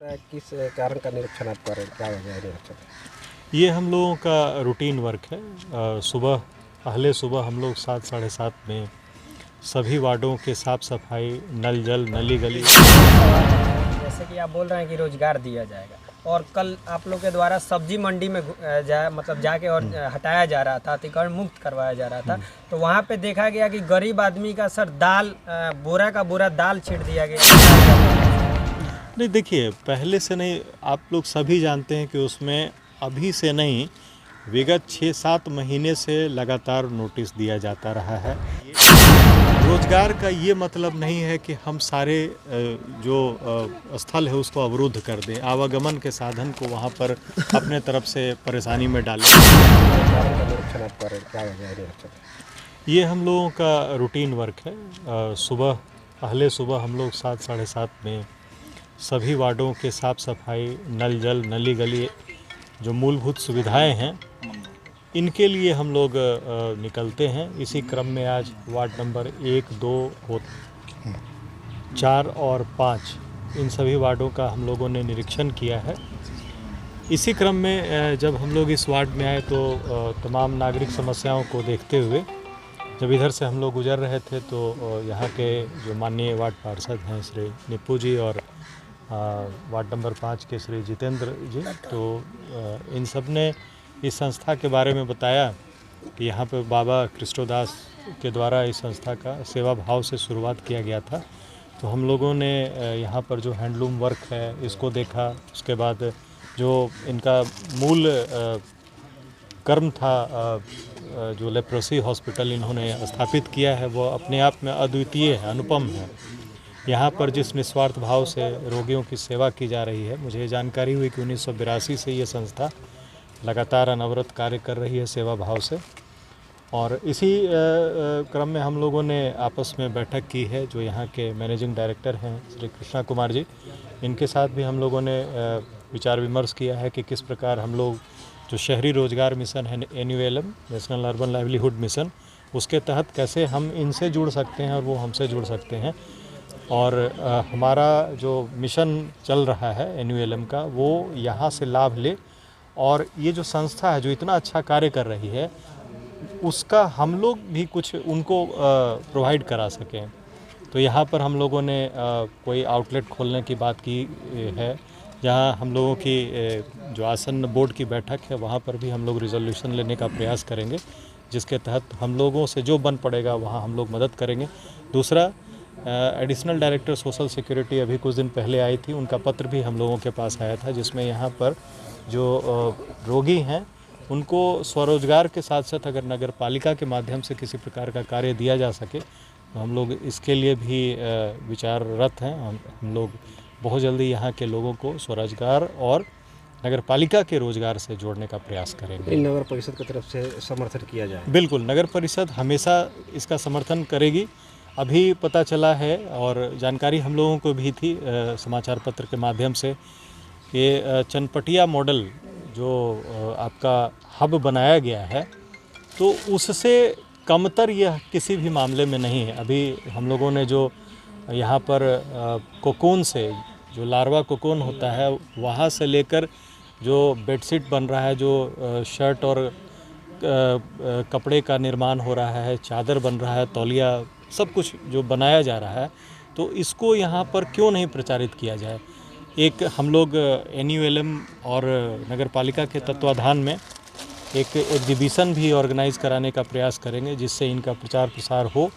किस कारण का निरीक्षण आप कर रहे हैं, क्या वजह है निरीक्षण? ये हम लोगों का रूटीन वर्क है। सुबह पहले सुबह हम लोग 7 साढ़े 7 में सभी वार्डों के साफ सफाई, नल जल, नली गली। जैसे कि आप बोल रहे हैं कि रोजगार दिया जाएगा और कल आप लोग के द्वारा सब्जी मंडी में जाके और हटाया जा रहा था, अतिक्रमण मुक्त करवाया जा रहा था, तो वहाँ पे देखा गया कि गरीब आदमी का सर दाल बोरा का बोरा दाल छीट दिया गया। नहीं, देखिए, पहले से नहीं, आप लोग सभी जानते हैं कि उसमें अभी से नहीं, विगत 6-7 महीने से लगातार नोटिस दिया जाता रहा है। रोजगार का ये मतलब नहीं है कि हम सारे जो स्थल है उसको अवरुद्ध कर दें, आवागमन के साधन को वहाँ पर अपने तरफ से परेशानी में डालें। कारण का निरीक्षण आप कर रहे हैं, क्या वजह है निरीक्षण? ये हम लोगों का रूटीन वर्क है। पहले सुबह हम लोग 7 साढ़े 7 में सभी वार्डों के साफ सफाई, नल जल, नली गली, जो मूलभूत सुविधाएं हैं, इनके लिए हम लोग निकलते हैं। इसी क्रम में आज वार्ड नंबर 1, 2, 4 और 5 इन सभी वार्डों का हम लोगों ने निरीक्षण किया है। इसी क्रम में जब हम लोग इस वार्ड में आए तो तमाम नागरिक समस्याओं को देखते हुए जब इधर से हम लोग गुजर रहे थे तो यहाँ के जो माननीय वार्ड पार्षद हैं श्री निप्पू जी और वार्ड नंबर 5 के श्री जितेंद्र जी, तो इन सब ने इस संस्था के बारे में बताया कि यहाँ पर बाबा कृष्णदास के द्वारा इस संस्था का सेवा भाव से शुरुआत किया गया था। तो हम लोगों ने यहाँ पर जो हैंडलूम वर्क है इसको देखा। उसके बाद जो इनका मूल कर्म था, जो लेप्रोसी हॉस्पिटल इन्होंने स्थापित किया है, वो अपने आप में अद्वितीय है, अनुपम है। यहाँ पर जिस निस्वार्थ भाव से रोगियों की सेवा की जा रही है, मुझे जानकारी हुई कि 1982 से ये संस्था लगातार अनवरत कार्य कर रही है सेवा भाव से। और इसी क्रम में हम लोगों ने आपस में बैठक की है। जो यहाँ के मैनेजिंग डायरेक्टर हैं श्री कृष्णा कुमार जी, इनके साथ भी हम लोगों ने विचार विमर्श किया है कि किस प्रकार हम लोग जो शहरी रोजगार मिशन है NULM, national urban livelihood mission, उसके तहत कैसे हम इनसे जुड़ सकते हैं और वो हमसे जुड़ सकते हैं। और हमारा जो मिशन चल रहा है NULM का, वो यहाँ से लाभ ले और ये जो संस्था है जो इतना अच्छा कार्य कर रही है उसका हम लोग भी कुछ उनको प्रोवाइड करा सकें। तो यहाँ पर हम लोगों ने कोई आउटलेट खोलने की बात की है, जहाँ हम लोगों की जो आसन्न बोर्ड की बैठक है वहाँ पर भी हम लोग रिजोल्यूशन लेने का प्रयास करेंगे, जिसके तहत हम लोगों से जो बन पड़ेगा वहाँ हम लोग मदद करेंगे। दूसरा, एडिशनल डायरेक्टर सोशल सिक्योरिटी अभी कुछ दिन पहले आई थी, उनका पत्र भी हम लोगों के पास आया था, जिसमें यहाँ पर जो रोगी हैं उनको स्वरोजगार के साथ साथ अगर नगर पालिका के माध्यम से किसी प्रकार का कार्य दिया जा सके तो हम लोग इसके लिए भी विचाररत हैं। हम लोग बहुत जल्दी यहाँ के लोगों को स्वरोजगार और नगर पालिका के रोजगार से जोड़ने का प्रयास करेंगे। नगर परिषद की तरफ से समर्थन किया जाए? बिल्कुल, नगर परिषद हमेशा इसका समर्थन करेगी। अभी पता चला है और जानकारी हम लोगों को भी थी समाचार पत्र के माध्यम से, ये चनपटिया मॉडल जो आपका हब बनाया गया है, तो उससे कमतर यह किसी भी मामले में नहीं है। अभी हम लोगों ने जो यहाँ पर कोकून से जो लार्वा कोकून होता है, वहाँ से लेकर जो बेडशीट बन रहा है, जो शर्ट और कपड़े का निर्माण हो रहा है, चादर बन रहा है, तौलिया, सब कुछ जो बनाया जा रहा है, तो इसको यहाँ पर क्यों नहीं प्रचारित किया जाए। एक हम लोग NULM और नगर पालिका के तत्वाधान में एक एग्जीबिशन भी ऑर्गेनाइज कराने का प्रयास करेंगे, जिससे इनका प्रचार प्रसार हो।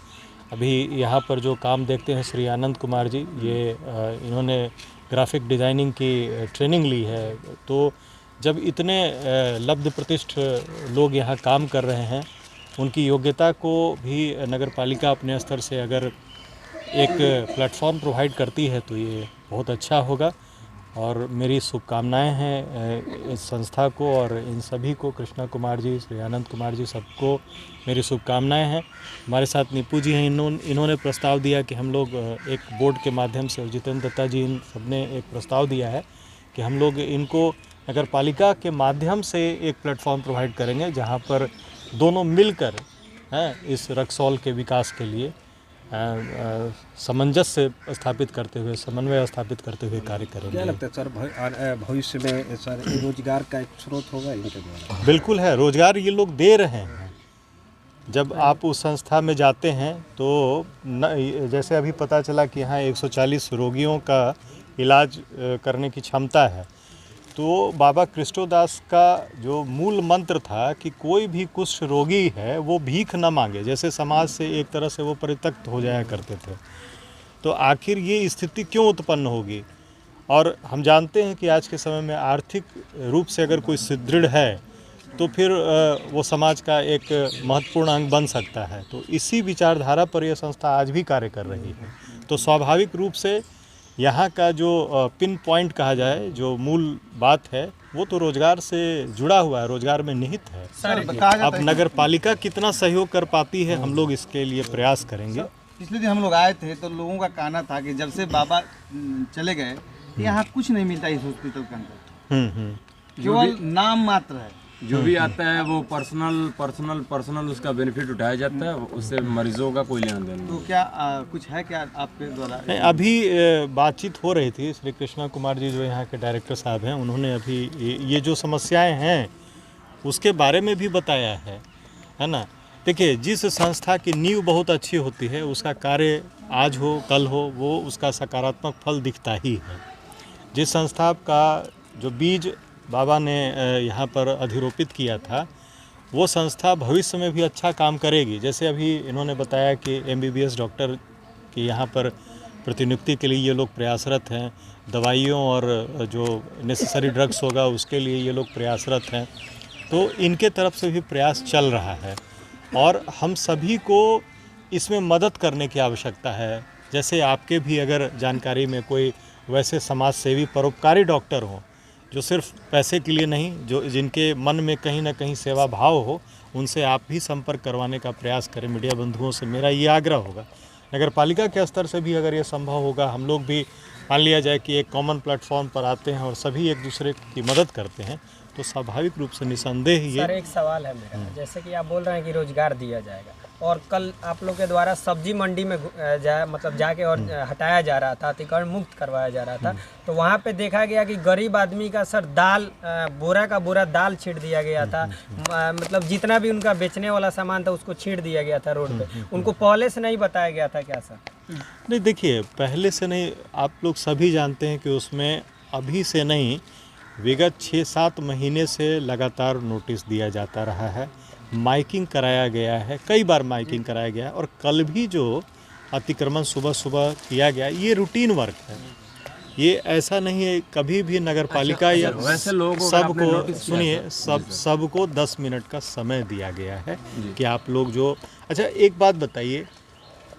अभी यहाँ पर जो काम देखते हैं श्री आनंद कुमार जी, ये इन्होंने ग्राफिक डिज़ाइनिंग की ट्रेनिंग ली है। तो जब इतने लब्ध प्रतिष्ठ लोग यहाँ काम कर रहे हैं, उनकी योग्यता को भी नगर पालिका अपने स्तर से अगर एक प्लेटफॉर्म प्रोवाइड करती है तो ये बहुत अच्छा होगा। और मेरी शुभकामनाएं हैं इस संस्था को और इन सभी को, कृष्णा कुमार जी, श्री आनंद कुमार जी, सबको मेरी शुभकामनाएं हैं। हमारे साथ निप्पू जी हैं, इन्होंने प्रस्ताव दिया कि हम लोग एक बोर्ड के माध्यम से, जितेंद्र दत्ता जी, इन सब ने एक प्रस्ताव दिया है कि हम लोग इनको नगर पालिका के माध्यम से एक प्लेटफॉर्म प्रोवाइड करेंगे, जहाँ पर दोनों मिलकर इस रक्सौल के विकास के लिए सामंजस्य स्थापित करते हुए, समन्वय स्थापित करते हुए कार्य क्या करेंगे। लगता है सर भविष्य में सर रोजगार का एक स्रोत होगा इनके द्वारा? बिल्कुल है, रोजगार ये लोग दे रहे हैं। जब आप उस संस्था में जाते हैं तो जैसे अभी पता चला कि यहाँ 140 रोगियों का इलाज करने की क्षमता है, तो बाबा कृष्णदास का जो मूल मंत्र था कि कोई भी कुष्ठ रोगी है वो भीख न मांगे, जैसे समाज से एक तरह से वो परित्यक्त हो जाया करते थे। तो आखिर ये स्थिति क्यों उत्पन्न होगी? और हम जानते हैं कि आज के समय में आर्थिक रूप से अगर कोई सुदृढ़ है तो फिर वो समाज का एक महत्वपूर्ण अंग बन सकता है। तो इसी विचारधारा पर यह संस्था आज भी कार्य कर रही है। तो स्वाभाविक रूप से यहाँ का जो पिन पॉइंट कहा जाए, जो मूल बात है, वो तो रोजगार से जुड़ा हुआ है, रोजगार में निहित है। अब नगर पालिका कितना सहयोग कर पाती है, हम लोग इसके लिए प्रयास करेंगे। पिछले दिन हम लोग आए थे तो लोगों का कहना था कि जब से बाबा चले गए यहाँ कुछ नहीं मिलता इस हॉस्पिटल के अंदर, केवल नाम मात्र है। जो भी आता है वो पर्सनल उसका बेनिफिट उठाया जाता है, उससे मरीजों का कोई लेना देना। तो क्या कुछ है क्या आपके द्वारा? नहीं, अभी बातचीत हो रही थी। श्री कृष्णा कुमार जी जो यहाँ के डायरेक्टर साहब हैं, उन्होंने अभी ये जो समस्याएं हैं उसके बारे में भी बताया है ना। देखिए, जिस संस्था की नींव बहुत अच्छी होती है उसका कार्य आज हो कल हो वो उसका सकारात्मक फल दिखता ही है। जिस संस्था का जो बीज बाबा ने यहाँ पर अधिरोपित किया था वो संस्था भविष्य में भी अच्छा काम करेगी। जैसे अभी इन्होंने बताया कि MBBS डॉक्टर की यहाँ पर प्रतिनियुक्ति के लिए ये लोग प्रयासरत हैं, दवाइयों और जो नेसेसरी ड्रग्स होगा उसके लिए ये लोग प्रयासरत हैं। तो इनके तरफ से भी प्रयास चल रहा है और हम सभी को इसमें मदद करने की आवश्यकता है। जैसे आपके भी अगर जानकारी में कोई वैसे समाज सेवी परोपकारी डॉक्टर हों जो सिर्फ पैसे के लिए नहीं, जो जिनके मन में कहीं ना कहीं सेवा भाव हो, उनसे आप भी संपर्क करवाने का प्रयास करें। मीडिया बंधुओं से मेरा ये आग्रह होगा। नगर पालिका के स्तर से भी अगर ये संभव होगा, हम लोग भी मान लिया जाए कि एक कॉमन प्लेटफॉर्म पर आते हैं और सभी एक दूसरे की मदद करते हैं, तो स्वाभाविक रूप से निसंदेह ये। सर एक सवाल है मेरा, जैसे कि आप बोल रहे हैं कि रोजगार दिया जाएगा और कल आप लोग के द्वारा सब्जी मंडी में जाके और हटाया जा रहा था, अतिक्रमण मुक्त करवाया जा रहा था, तो वहाँ पे देखा गया कि गरीब आदमी का सर दाल बोरा का बोरा दाल छींट दिया गया था। मतलब जितना भी उनका बेचने वाला सामान था उसको छींट दिया गया था रोड पे। उनको पहले से नहीं बताया गया था क्या सर? नहीं, देखिए, पहले से नहीं, आप लोग सभी जानते हैं कि उसमें अभी से नहीं, विगत 6-7 महीने से लगातार नोटिस दिया जाता रहा है, माइकिंग कराया गया है, कई बार माइकिंग कराया गया है। और कल भी जो अतिक्रमण सुबह सुबह किया गया, ये रूटीन वर्क है। ये ऐसा नहीं है कभी भी नगर पालिका या वैसे लोगों सबको, सुनिए, सबको 10 मिनट का समय दिया गया है कि आप लोग जो। अच्छा, एक बात बताइए,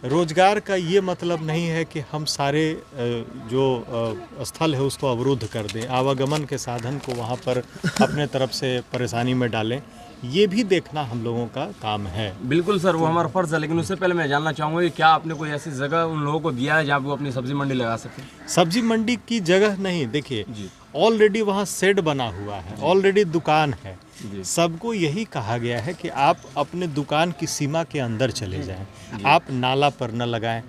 रोजगार का ये मतलब नहीं है कि हम सारे जो स्थल है उसको अवरुद्ध कर दें, आवागमन के साधन को वहाँ पर अपने तरफ से परेशानी में डालें। ये भी देखना हम लोगों का काम है। बिल्कुल सर, वो हमारा फर्ज है, लेकिन उससे पहले मैं जानना चाहूँगा कि क्या आपने कोई ऐसी जगह उन लोगों को दिया है जहाँ वो अपनी सब्जी मंडी लगा सकें? सब्जी मंडी की जगह नहीं, देखिए ऑलरेडी वहाँ शेड बना हुआ है, ऑलरेडी दुकान है। सबको यही कहा गया है कि आप अपने दुकान की सीमा के अंदर चले जाएं, आप नाला पर न लगाएं।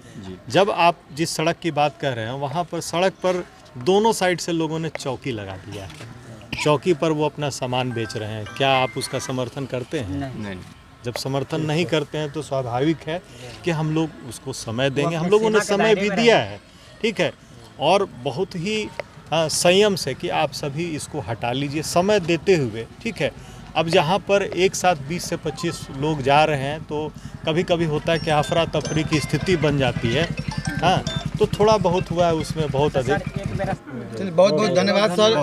जब आप जिस सड़क की बात कर रहे हैं वहाँ पर सड़क पर दोनों साइड से लोगों ने चौकी लगा दिया है, चौकी पर वो अपना सामान बेच रहे हैं। क्या आप उसका समर्थन करते हैं? नहीं। जब समर्थन नहीं करते हैं तो स्वाभाविक है कि हम लोग उसको समय देंगे। हम लोगों ने समय भी दिया है, ठीक है, और बहुत ही संयम से कि आप सभी इसको हटा लीजिए, समय देते हुए, ठीक है। अब जहाँ पर एक साथ 20 से 25 लोग जा रहे हैं तो कभी कभी होता है कि अफरा तफरी की स्थिति बन जाती है। हाँ, तो थोड़ा बहुत हुआ है, उसमें बहुत अधिक। बहुत बहुत धन्यवाद सर।